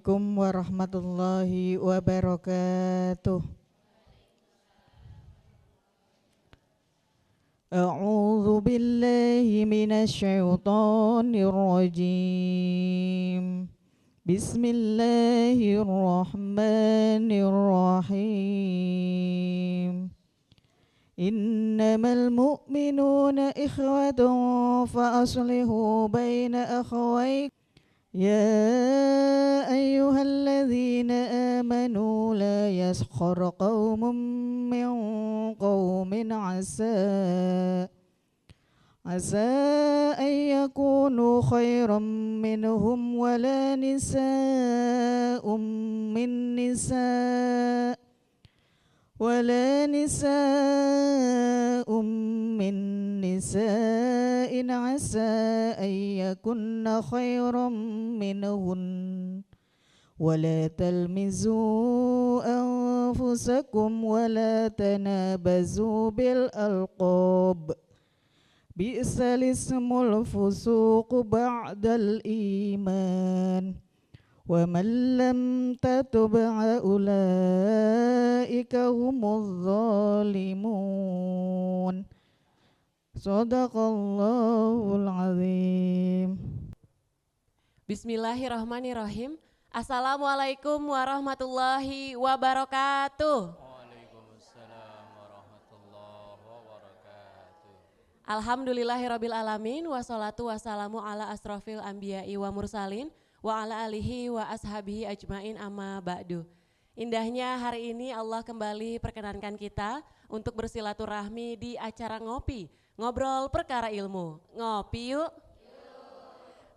Assalamualaikum warahmatullahi wabarakatuh. A'udzu billahi minasy syaithanir rajim. Bismillahirrahmanirrahim. Innamal mu'minuna ikhwatun fa aslihu baina akhawaykum. يا أيها الذين آمنوا لا يسخر قوم من قوم عسى أن يكونوا خيرا منهم ولا نساء من نساء عسى أن يكن خيرا منهن ولا تلمزوا أنفسكم ولا تنابزوا بالألقاب بئس الاسم الفسوق بعد الإيمان ومن لم تتب أولئك هم الظالمون Sadaqallahul azim. Bismillahirrahmanirrahim. Assalamualaikum warahmatullahi wabarakatuh. Waalaikumsalam warahmatullahi wabarakatuh. Alhamdulillahirabbil alamin wassalatu wassalamu ala asrofil anbiya'i wa mursalin wa ala alihi wa ashabihi ajmain amma ba'du. Indahnya hari ini Allah kembali perkenankan kita untuk bersilaturahmi di acara ngobrol perkara ilmu. Ngopi yuk.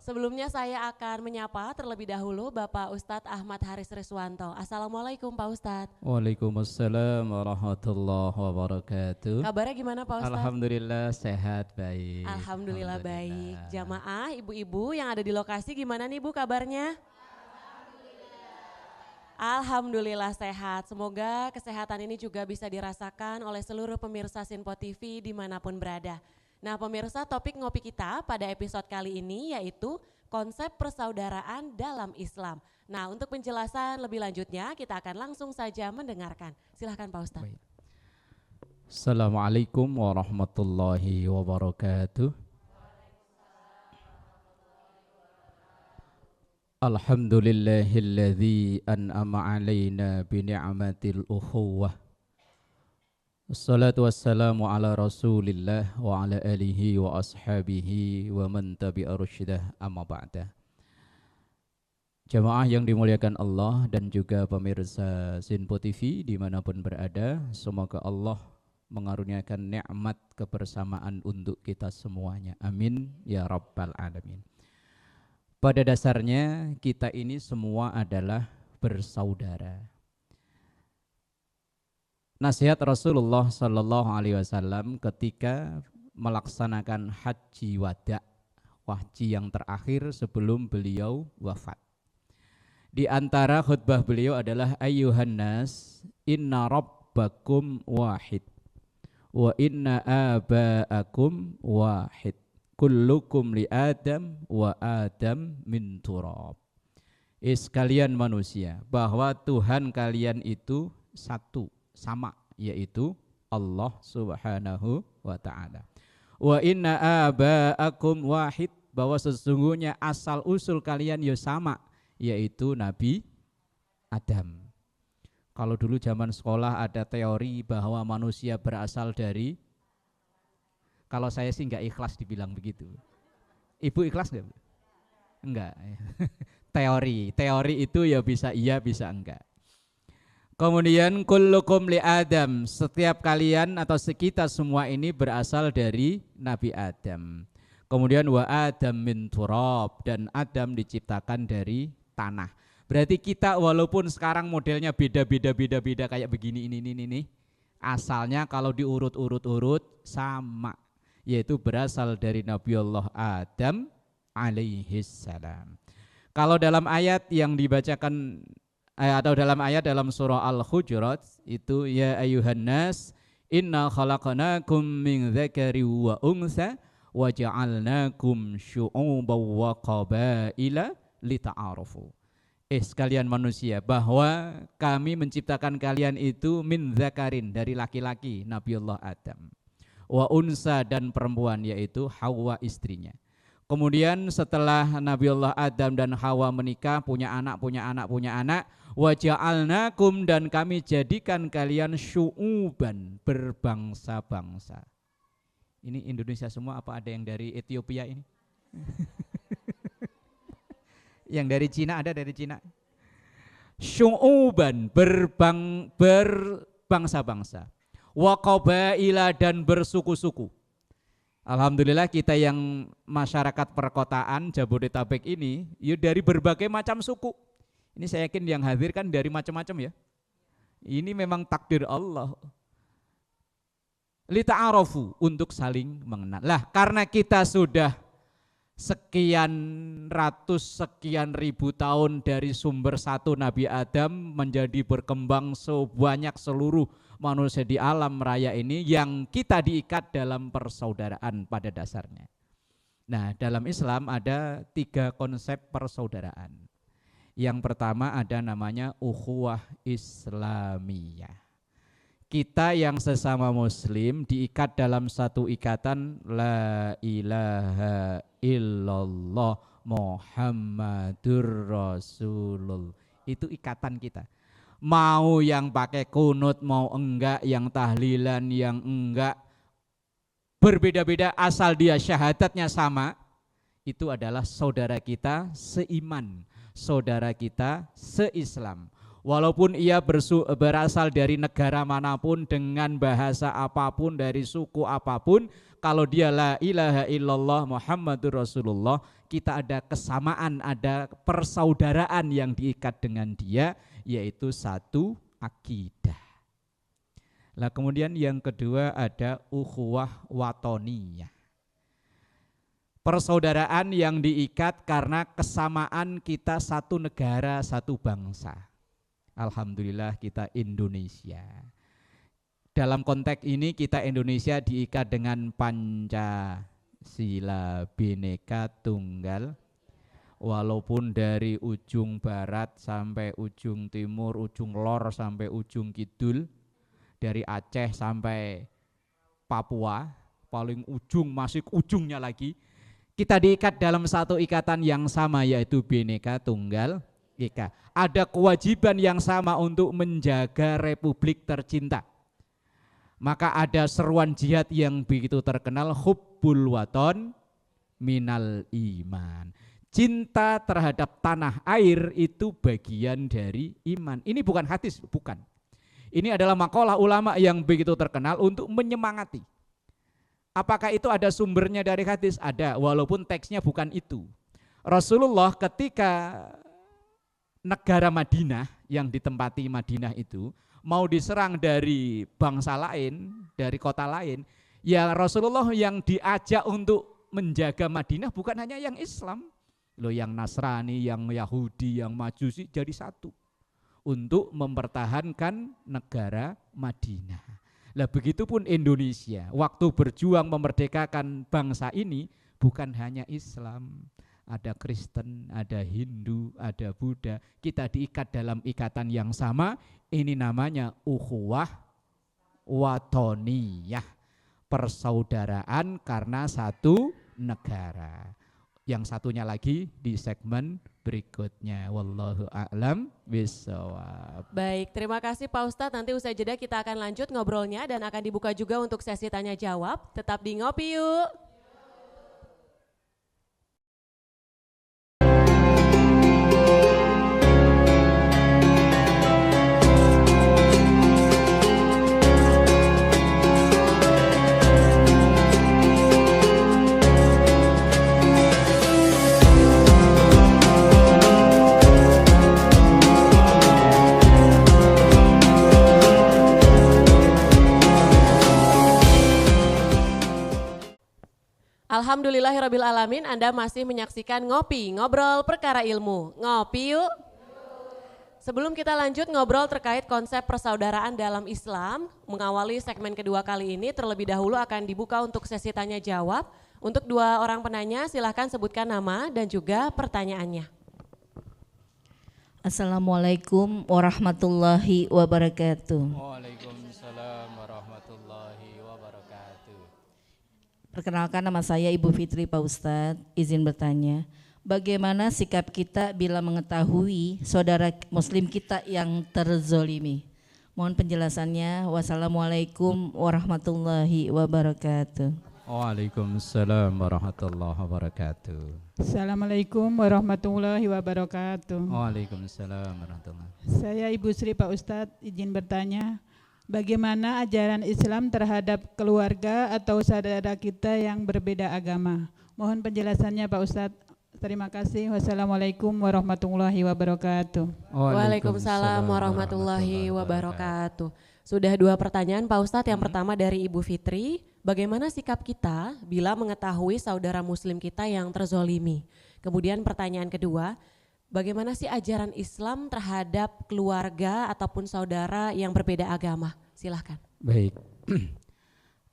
Sebelumnya saya akan menyapa terlebih dahulu Bapak Ustadz Ahmad Haris Riswanto. Assalamualaikum Pak Ustadz. Waalaikumsalam warahmatullahi wabarakatuh. Kabarnya gimana Pak Ustadz? Alhamdulillah sehat baik. Alhamdulillah baik. Jamaah ibu-ibu yang ada di lokasi gimana nih Bu kabarnya? Alhamdulillah sehat. Semoga kesehatan ini juga bisa dirasakan oleh seluruh pemirsa Sinpo TV dimanapun berada. Nah pemirsa, topik ngopi kita pada episode kali ini yaitu konsep persaudaraan dalam Islam. Nah untuk penjelasan lebih lanjutnya kita akan langsung saja mendengarkan. Silahkan Pak Ustadz. Baik. Assalamualaikum warahmatullahi wabarakatuh. Alhamdulillahilladzi an'ama alaina bini'matil ukhuwah. Wassalatu wassalamu ala rasulillah wa ala alihi wa ashabihi wa man tabi'a rusydah amma ba'da. Jamaah yang dimuliakan Allah dan juga pemirsa Sinpo TV dimanapun berada, semoga Allah mengaruniakan nikmat kebersamaan untuk kita semuanya. Amin ya rabbal alamin. Pada dasarnya kita ini semua adalah bersaudara. Nasihat Rasulullah Sallallahu Alaihi Wasallam ketika melaksanakan haji wada, haji yang terakhir sebelum beliau wafat. Di antara khutbah beliau adalah ayyuhan nas inna rabbakum wahid wa inna aba'akum wahid. Kullukum li Adam wa Adam min turab. Sekalian manusia, bahwa Tuhan kalian itu satu, sama, yaitu Allah Subhanahu wa ta'ala. Wa inna aba'akum wahid, bahwa sesungguhnya asal usul kalian ya sama, yaitu Nabi Adam. Kalau dulu zaman sekolah ada teori bahwa manusia berasal dari, kalau saya sih enggak ikhlas dibilang begitu. Ibu ikhlas enggak? Enggak. Teori itu ya bisa iya bisa enggak. Kemudian kullukum li Adam, setiap kalian atau kita semua ini berasal dari Nabi Adam. Kemudian wa Adam min turab, dan Adam diciptakan dari tanah. Berarti kita walaupun sekarang modelnya beda kayak begini ini, asalnya kalau diurut-urut sama, yaitu berasal dari Nabi Allah Adam alaihissalam. Kalau dalam ayat yang dibacakan atau dalam ayat dalam surah Al-Hujurat itu ya ayyuhan nas inna khalaqnakum min dzakari wa untha wa ja'alnakum syu'uban wa qabaila lita'arafu. sekalian manusia, bahwa kami menciptakan kalian itu min dzakarin, dari laki-laki Nabiullah Adam, wa unsa, dan perempuan yaitu Hawa istrinya. Kemudian setelah Nabiullah Adam dan Hawa menikah, punya anak, wa ja'alnakum, dan kami jadikan kalian syu'uban, berbangsa-bangsa. Ini Indonesia semua apa ada yang dari Ethiopia ini? Yang dari Cina ada, dari Cina. Syu'uban, berbangsa-bangsa. Wa qabaila, dan bersuku-suku. Alhamdulillah kita yang masyarakat perkotaan Jabodetabek ini ya dari berbagai macam suku. Ini saya yakin yang hadir kan dari macam-macam ya. Ini memang takdir Allah. Lita'arafu, untuk saling mengenal. Lah karena kita sudah sekian ratus, sekian ribu tahun dari sumber satu Nabi Adam menjadi berkembang sebanyak seluruh manusia di alam raya ini, yang kita diikat dalam persaudaraan pada dasarnya. Nah, dalam Islam ada 3 konsep persaudaraan. Yang pertama ada namanya ukhuwah Islamiyah. Kita yang sesama muslim diikat dalam satu ikatan la ilaha illallah Muhammadur Rasulullah. Itu ikatan kita. Mau yang pakai kunut, mau enggak, yang tahlilan, yang enggak, berbeda-beda asal dia syahadatnya sama, itu adalah saudara kita seiman, saudara kita seislam. Walaupun ia berasal dari negara manapun, dengan bahasa apapun, dari suku apapun, kalau dia la ilaha illallah Muhammadur Rasulullah, kita ada kesamaan, ada persaudaraan yang diikat dengan dia, yaitu satu akidah. Lah kemudian yang kedua ada ukhuwah watoniyah. Persaudaraan yang diikat karena kesamaan kita satu negara, satu bangsa. Alhamdulillah kita Indonesia. Dalam konteks ini kita Indonesia diikat dengan Pancasila Bhinneka Tunggal. Walaupun dari ujung barat sampai ujung timur, ujung lor sampai ujung kidul, dari Aceh sampai Papua, paling ujung masih ujungnya lagi, kita diikat dalam satu ikatan yang sama, yaitu Bhinneka Tunggal Ika. Ada kewajiban yang sama untuk menjaga republik tercinta. Maka ada seruan jihad yang begitu terkenal, hubbul waton minal iman. Cinta terhadap tanah air itu bagian dari iman. Ini bukan hadis, bukan. Ini adalah makalah ulama yang begitu terkenal untuk menyemangati. Apakah itu ada sumbernya dari hadis? Ada, walaupun teksnya bukan itu. Rasulullah ketika negara Madinah yang ditempati Madinah itu mau diserang dari bangsa lain, dari kota lain, ya Rasulullah yang diajak untuk menjaga Madinah bukan hanya yang Islam. Loh, yang Nasrani, yang Yahudi, yang Majusi jadi satu untuk mempertahankan negara Madinah. Lah begitupun Indonesia, waktu berjuang memerdekakan bangsa ini bukan hanya Islam, ada Kristen, ada Hindu, ada Buddha, kita diikat dalam ikatan yang sama. Ini namanya ukhuwah watoniyah, persaudaraan karena satu negara. Yang satunya lagi di segmen berikutnya. Wallahu a'lam bishawab. Baik, terima kasih Pak Ustadz. Nanti usai jeda kita akan lanjut ngobrolnya dan akan dibuka juga untuk sesi tanya jawab. Tetap di Ngopi Yuk. Alhamdulillahirrabbilalamin, Anda masih menyaksikan Ngopi, ngobrol perkara ilmu. Ngopi yuk. Sebelum kita lanjut ngobrol terkait konsep persaudaraan dalam Islam, mengawali segmen kedua kali ini terlebih dahulu akan dibuka untuk sesi tanya jawab. Untuk 2 orang penanya silahkan sebutkan nama dan juga pertanyaannya. Assalamualaikum warahmatullahi wabarakatuh. Waalaikumsalam warahmatullahi wabarakatuh. Perkenalkan, nama saya Ibu Fitri Pak Ustadz. Izin bertanya, bagaimana sikap kita bila mengetahui saudara muslim kita yang terzolimi? Mohon penjelasannya. Wassalamualaikum warahmatullahi wabarakatuh. Waalaikumsalam warahmatullahi wabarakatuh. Assalamualaikum warahmatullahi wabarakatuh. Waalaikumsalam warahmatullahi. Saya Ibu Sri Pak Ustadz, izin bertanya, bagaimana ajaran Islam terhadap keluarga atau saudara kita yang berbeda agama? Mohon penjelasannya Pak Ustadz. Terima kasih. Wassalamualaikum warahmatullahi wabarakatuh. Waalaikumsalam warahmatullahi wabarakatuh. Sudah 2 pertanyaan Pak Ustadz. Yang pertama dari Ibu Fitri, bagaimana sikap kita bila mengetahui saudara muslim kita yang terzolimi? Kemudian pertanyaan kedua, bagaimana sih ajaran Islam terhadap keluarga ataupun saudara yang berbeda agama? Silahkan. Baik,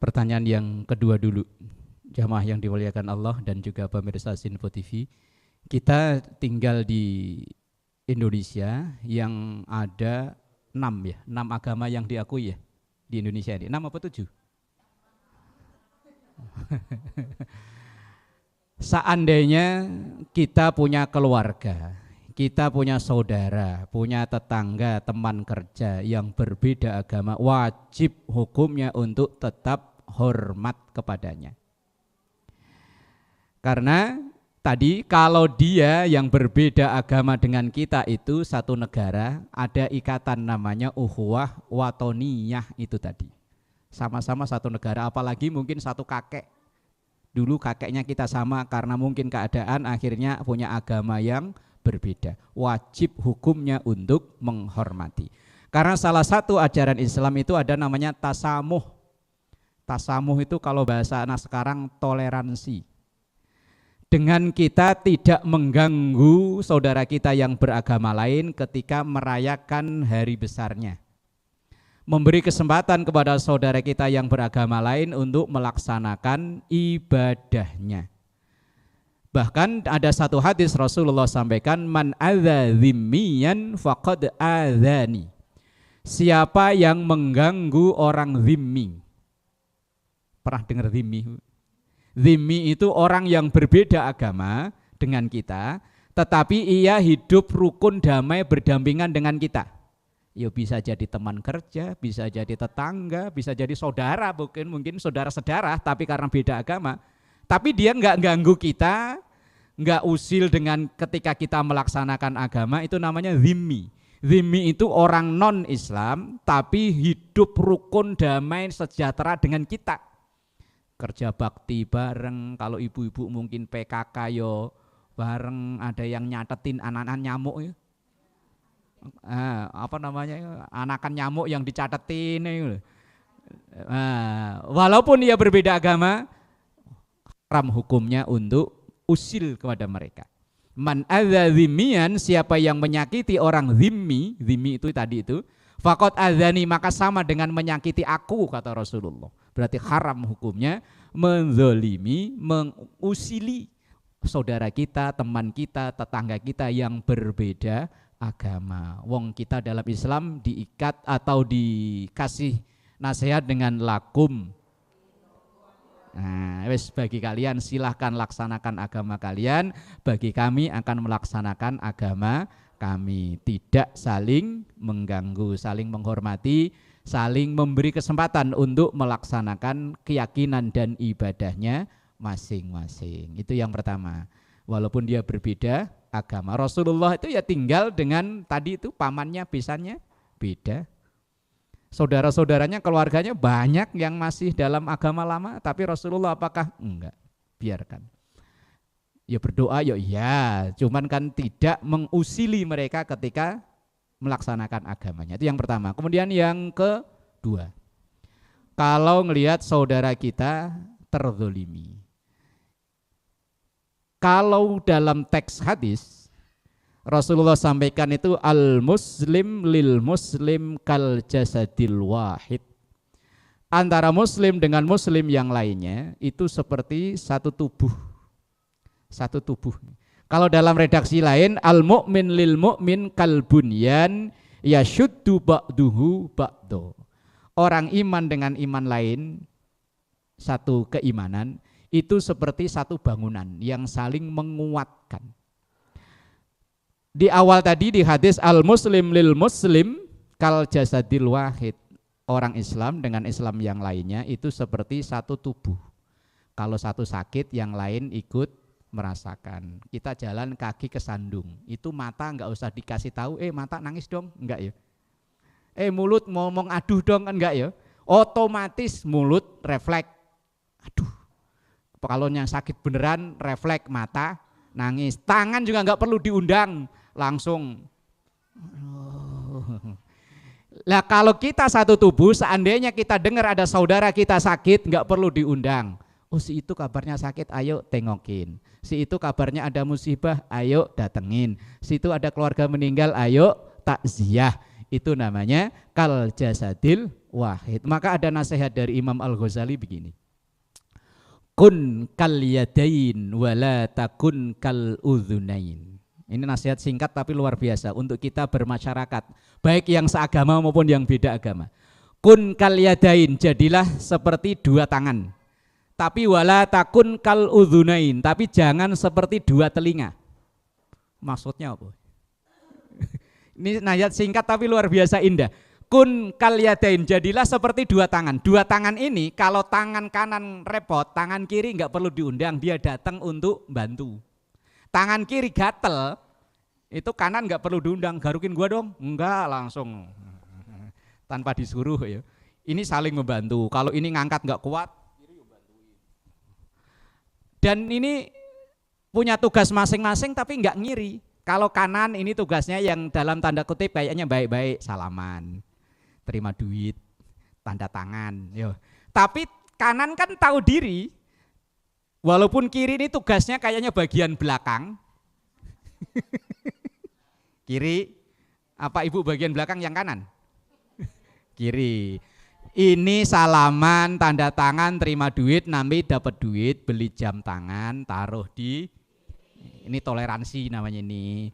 pertanyaan yang kedua dulu. Jamaah yang dimuliakan Allah dan juga pemirsa Sinfo TV, kita tinggal di Indonesia yang ada 6 agama yang diakui ya di Indonesia ini. 6 apa 7? Seandainya kita punya keluarga, kita punya saudara, punya tetangga, teman kerja yang berbeda agama, wajib hukumnya untuk tetap hormat kepadanya. Karena tadi kalau dia yang berbeda agama dengan kita itu satu negara, ada ikatan namanya ukhuwah watoniyah itu tadi. Sama-sama satu negara, apalagi mungkin satu kakek. Dulu kakeknya kita sama karena mungkin keadaan akhirnya punya agama yang berbeda. Wajib hukumnya untuk menghormati. Karena salah satu ajaran Islam itu ada namanya tasamuh. Tasamuh itu kalau bahasa anak sekarang toleransi. Dengan kita tidak mengganggu saudara kita yang beragama lain ketika merayakan hari besarnya. Memberi kesempatan kepada saudara kita yang beragama lain untuk melaksanakan ibadahnya. Bahkan ada satu hadis Rasulullah sampaikan, man adza dzimmiyan faqad adzani. Siapa yang mengganggu orang zimmi. Pernah dengar zimmi? Zimmi itu orang yang berbeda agama dengan kita, tetapi ia hidup rukun damai berdampingan dengan kita. Ya bisa jadi teman kerja, bisa jadi tetangga, bisa jadi saudara, mungkin saudara-saudara, tapi karena beda agama. Tapi dia enggak ganggu kita, enggak usil dengan ketika kita melaksanakan agama, itu namanya zimmi. Zimmi itu orang non-Islam, tapi hidup rukun damai sejahtera dengan kita. Kerja bakti bareng, kalau ibu-ibu mungkin PKK yo bareng, ada yang nyatetin anak-anak nyamuk ya. Anakan nyamuk yang dicatetin ya. Walaupun ia berbeda agama, haram hukumnya untuk usil kepada mereka. Man adza zimmiyan, siapa yang menyakiti orang zimmi, zimmi itu tadi itu, faqad adzani, maka sama dengan menyakiti aku, kata Rasulullah. Berarti haram hukumnya menzolimi, mengusili saudara kita, teman kita, tetangga kita yang berbeda agama. Wong kita dalam Islam diikat atau dikasih nasihat dengan lakum. Nah, wes bagi kalian silahkan laksanakan agama kalian, bagi kami akan melaksanakan agama kami. Tidak saling mengganggu, saling menghormati, saling memberi kesempatan untuk melaksanakan keyakinan dan ibadahnya masing-masing. Itu yang pertama. Walaupun dia berbeda agama, Rasulullah itu ya tinggal dengan tadi itu pamannya, besannya beda. Saudara-saudaranya, keluarganya banyak yang masih dalam agama lama, tapi Rasulullah apakah? Enggak, biarkan. Ya berdoa, ya iya, cuman kan tidak mengusili mereka ketika melaksanakan agamanya. Itu yang pertama. Kemudian yang kedua, kalau ngelihat saudara kita terzolimi, kalau dalam teks hadis Rasulullah sampaikan itu al muslim lil muslim kal jasadil wahid. Antara muslim dengan muslim yang lainnya itu seperti satu tubuh. Satu tubuh. Kalau dalam redaksi lain, al-mu'min lil mu'min kal bunyan yashuddu ba'duhu ba'do. Orang iman dengan iman lain, satu keimanan, itu seperti satu bangunan yang saling menguatkan. Di awal tadi di hadis al-muslim lil muslim kal jasadil wahid. Orang Islam dengan Islam yang lainnya itu seperti satu tubuh. Kalau satu sakit, yang lain ikut merasakan. Kita jalan kaki kesandung, itu mata nggak usah dikasih tahu, mata nangis dong, enggak ya. Mulut ngomong aduh dong, enggak ya. Otomatis mulut refleks, aduh. Kalau yang sakit beneran refleks mata nangis. Tangan juga nggak perlu diundang, langsung. Lah kalau kita satu tubuh, seandainya kita dengar ada saudara kita sakit, nggak perlu diundang. Oh si itu kabarnya sakit, ayo tengokin. Si itu kabarnya ada musibah, ayo datengin. Si itu ada keluarga meninggal, ayo takziah. Itu namanya kal jasadil wahid. Maka ada nasihat dari Imam Al-Ghazali begini. Kun kal yadain wala takun kal udhunain. Ini nasihat singkat tapi luar biasa untuk kita bermasyarakat, baik yang seagama maupun yang beda agama. Kun kal yadain, jadilah seperti dua tangan. Tapi wala takun kal udhunain, tapi jangan seperti dua telinga. Maksudnya apa? Ini nasihat singkat tapi luar biasa indah. Kun kal yadain, jadilah seperti dua tangan. Dua tangan ini kalau tangan kanan repot, tangan kiri enggak perlu diundang, dia datang untuk bantu. Tangan kiri gatel, itu kanan enggak perlu diundang, garukin gua dong. Enggak, langsung tanpa disuruh ya. Ini saling membantu. Kalau ini ngangkat enggak kuat, kiri bantuin. Dan ini punya tugas masing-masing tapi enggak ngiri. Kalau kanan ini tugasnya yang dalam tanda kutip kayaknya baik-baik, salaman, terima duit, tanda tangan. Yo. Tapi kanan kan tahu diri, walaupun kiri ini tugasnya kayaknya bagian belakang. Kiri, apa ibu bagian belakang yang kanan? Kiri. Ini salaman, tanda tangan, terima duit, nanti dapat duit, beli jam tangan, taruh di, ini toleransi namanya ini.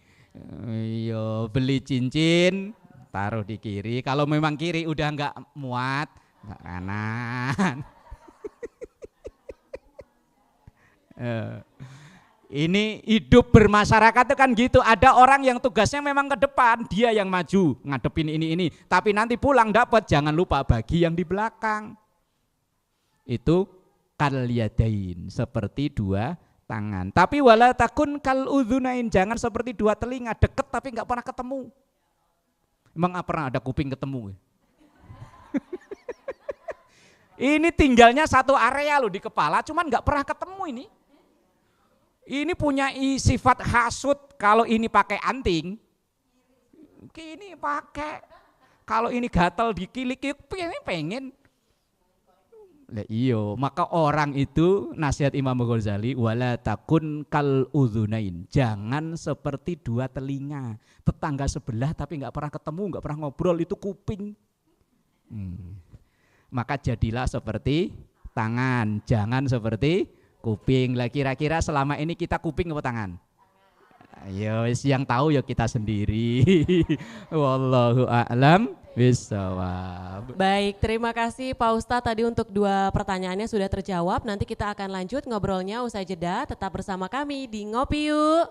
Yo, beli cincin, taruh di kiri. Kalau memang kiri udah enggak muat, enggak kanan. Ini hidup bermasyarakat itu kan gitu. Ada orang yang tugasnya memang ke depan, dia yang maju ngadepin ini. Tapi nanti pulang dapat, jangan lupa bagi yang di belakang. Itu kal yadain, seperti dua tangan. Tapi wala takun kal udhunain, jangan seperti dua telinga, deket tapi enggak pernah ketemu. Emang pernah ada kuping ketemu? Ini tinggalnya satu area loh di kepala, cuman enggak pernah ketemu ini. Ini punya sifat hasut, kalau ini pakai anting, ini pakai. Kalau ini gatal dikilik, ini pengen. Lah iyo, maka orang itu nasihat Imam Ghazali, wala takun kal udhunain, jangan seperti dua telinga, tetangga sebelah tapi enggak pernah ketemu, enggak pernah ngobrol, itu kuping. Maka jadilah seperti tangan, jangan seperti kuping. Lah kira-kira selama ini kita kuping apa tangan? Ayo, yang tahu ya kita sendiri. Wallahu a'lam bishawab. Baik, terima kasih Pak Ustadz tadi untuk dua pertanyaannya sudah terjawab. Nanti kita akan lanjut ngobrolnya usai jeda. Tetap bersama kami di Ngopi Yuk.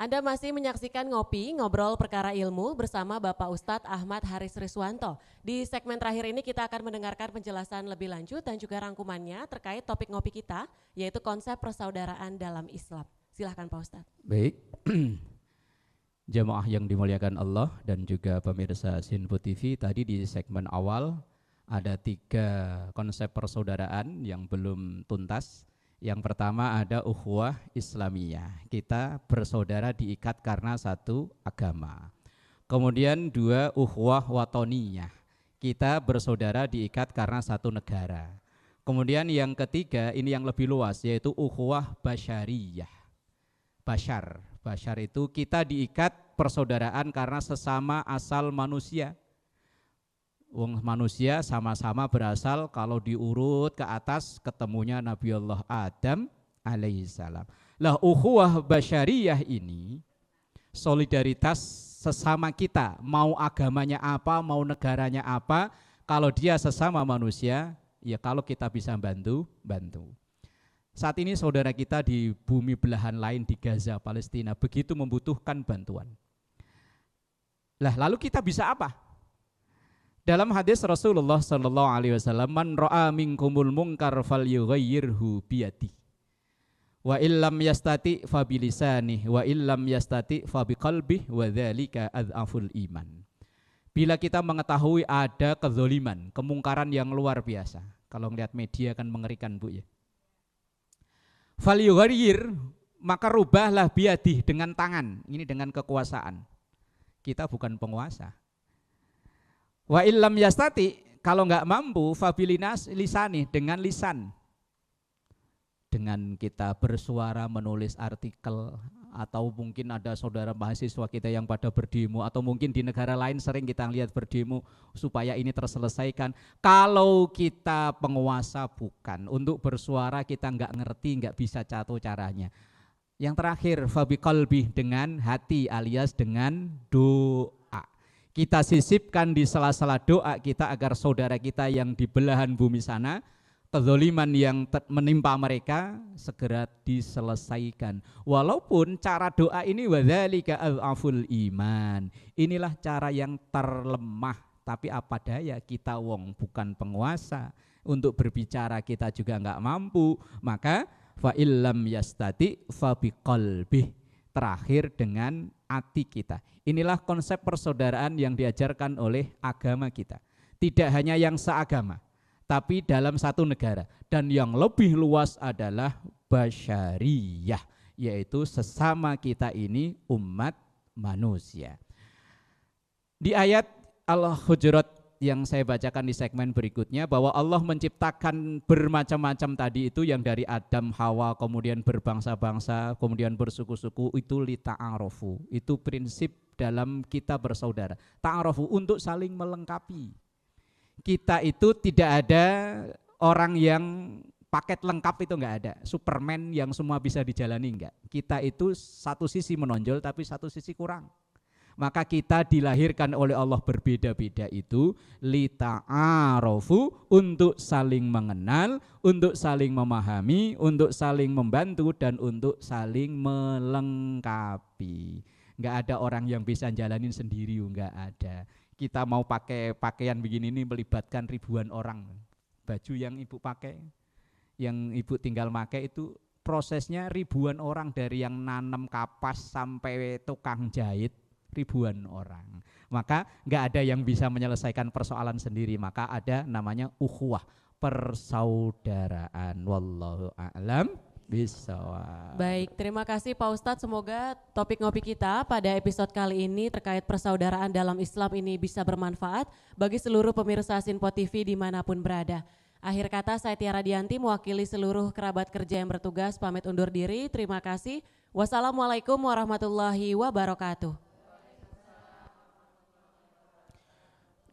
Anda masih menyaksikan Ngopi, Ngobrol Perkara Ilmu bersama Bapak Ustadz Ahmad Haris Riswanto. Di segmen terakhir ini kita akan mendengarkan penjelasan lebih lanjut dan juga rangkumannya terkait topik ngopi kita, yaitu konsep persaudaraan dalam Islam. Silahkan Pak Ustadz. Baik, jamaah yang dimuliakan Allah dan juga pemirsa Sinpo TV, tadi di segmen awal ada 3 konsep persaudaraan yang belum tuntas. Yang pertama ada ukhuwah Islamiyah, kita bersaudara diikat karena satu agama. Kemudian 2, ukhuwah watoniyah. Kita bersaudara diikat karena satu negara. Kemudian yang ketiga, ini yang lebih luas, yaitu ukhuwah basyariyah. Basyar itu kita diikat persaudaraan karena sesama asal manusia. Wong manusia sama-sama berasal, kalau diurut ke atas ketemunya Nabi Allah Adam alaihissalam. Lah ukhuwah basyariyah ini solidaritas sesama kita, mau agamanya apa, mau negaranya apa, kalau dia sesama manusia, ya kalau kita bisa bantu. Saat ini saudara kita di bumi belahan lain di Gaza, Palestina, begitu membutuhkan bantuan. Lah lalu kita bisa apa? Dalam hadis Rasulullah sallallahu alaihi wasallam, man ra'a minkumul munkar falyughayyirhu biyadihi. Wa illam yastati fa bilisanihi wa illam yastati fa biqalbihi wa dzalika adzaful iman. Bila kita mengetahui ada kezaliman, kemungkaran yang luar biasa. Kalau melihat media kan mengerikan, Bu, ya. Falyughayyir, maka rubahlah biyadih, dengan tangan, ini dengan kekuasaan. Kita bukan penguasa. Wa illam yastati, kalau enggak mampu, fabilinas lisani, dengan lisan. Dengan kita bersuara, menulis artikel, atau mungkin ada saudara mahasiswa kita yang pada berdemo, atau mungkin di negara lain sering kita lihat berdemo supaya ini terselesaikan. Kalau kita penguasa bukan, untuk bersuara kita enggak ngerti, enggak bisa catur caranya. Yang terakhir, fabiqalbi, dengan hati alias dengan doa. Kita sisipkan di sela-sela doa kita agar saudara kita yang di belahan bumi sana, kezaliman yang menimpa mereka segera diselesaikan. Walaupun cara doa ini wadzalika adzaful iman. Inilah cara yang terlemah, tapi apa daya, kita wong bukan penguasa. Untuk berbicara kita juga enggak mampu, maka fa illam yastati fa biqalbih, terakhir dengan hati kita. Inilah konsep persaudaraan yang diajarkan oleh agama kita. Tidak hanya yang seagama, tapi dalam satu negara, dan yang lebih luas adalah basyariyah, yaitu sesama kita ini umat manusia. Di ayat Al-Hujurat yang saya bacakan di segmen berikutnya, bahwa Allah menciptakan bermacam-macam tadi itu, yang dari Adam, Hawa, kemudian berbangsa-bangsa, kemudian bersuku-suku, itu lita'arofu, itu prinsip dalam kita bersaudara. Ta'arofu, untuk saling melengkapi. Kita itu tidak ada orang yang paket lengkap, itu enggak ada. Superman yang semua bisa dijalani, enggak. Kita itu satu sisi menonjol tapi satu sisi kurang. Maka kita dilahirkan oleh Allah berbeda-beda itu lita'arofu, untuk saling mengenal, untuk saling memahami, untuk saling membantu, dan untuk saling melengkapi. Enggak ada orang yang bisa jalanin sendiri, enggak ada. Kita mau pakai pakaian begini ini melibatkan ribuan orang. Baju yang ibu pakai, yang ibu tinggal pakai itu prosesnya ribuan orang, dari yang nanam kapas sampai tukang jahit, ribuan orang. Maka enggak ada yang bisa menyelesaikan persoalan sendiri, maka ada namanya ukhuwah, persaudaraan. Wallahu a'lam bishawab. Baik, terima kasih Pak Ustadz. Semoga topik ngopi kita pada episode kali ini terkait persaudaraan dalam Islam ini bisa bermanfaat bagi seluruh pemirsa Sinpo TV dimanapun berada. Akhir kata, saya Tiara Dianti mewakili seluruh kerabat kerja yang bertugas pamit undur diri. Terima kasih. Wassalamualaikum warahmatullahi wabarakatuh.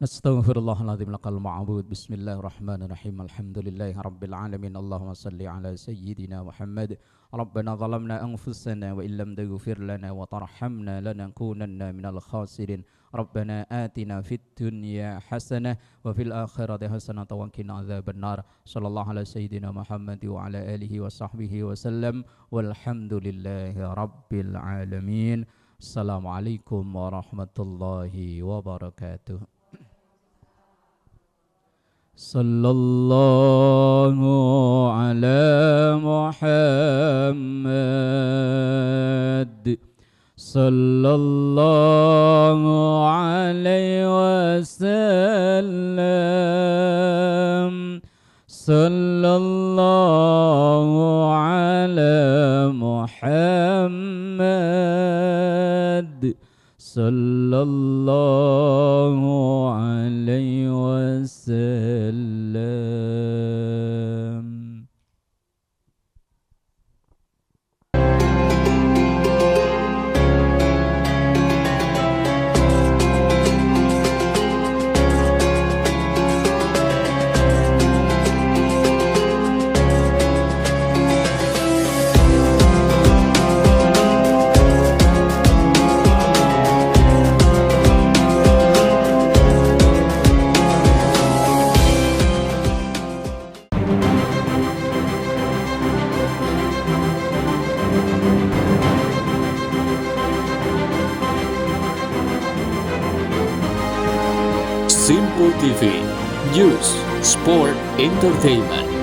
Astaghfirullahaladzim lakal ma'bud. Bismillahirrahmanirrahim. Alhamdulillahi rabbil alamin. Allahumma salli ala sayyidina Muhammad. Rabbana zalamna anfusana wa illam taghfir lana wa tarhamna lanakunanna minal khasirin. Rabbana atina fid dunya hasanah wa fil akhirati hasanah wa qina adzabannar. Sallallahu ala sayyidina Muhammad wa ala alihi wa sahbihi wa sallam. Walhamdulillahi rabbil alamin. Assalamualaikum warahmatullahi wabarakatuh. Sallallahu ala Muhammad sallallahu alaihi wasallam. Sallallahu ala Muhammad sallallahu alaihi wasallam. Simple TV, News, Sport, Entertainment.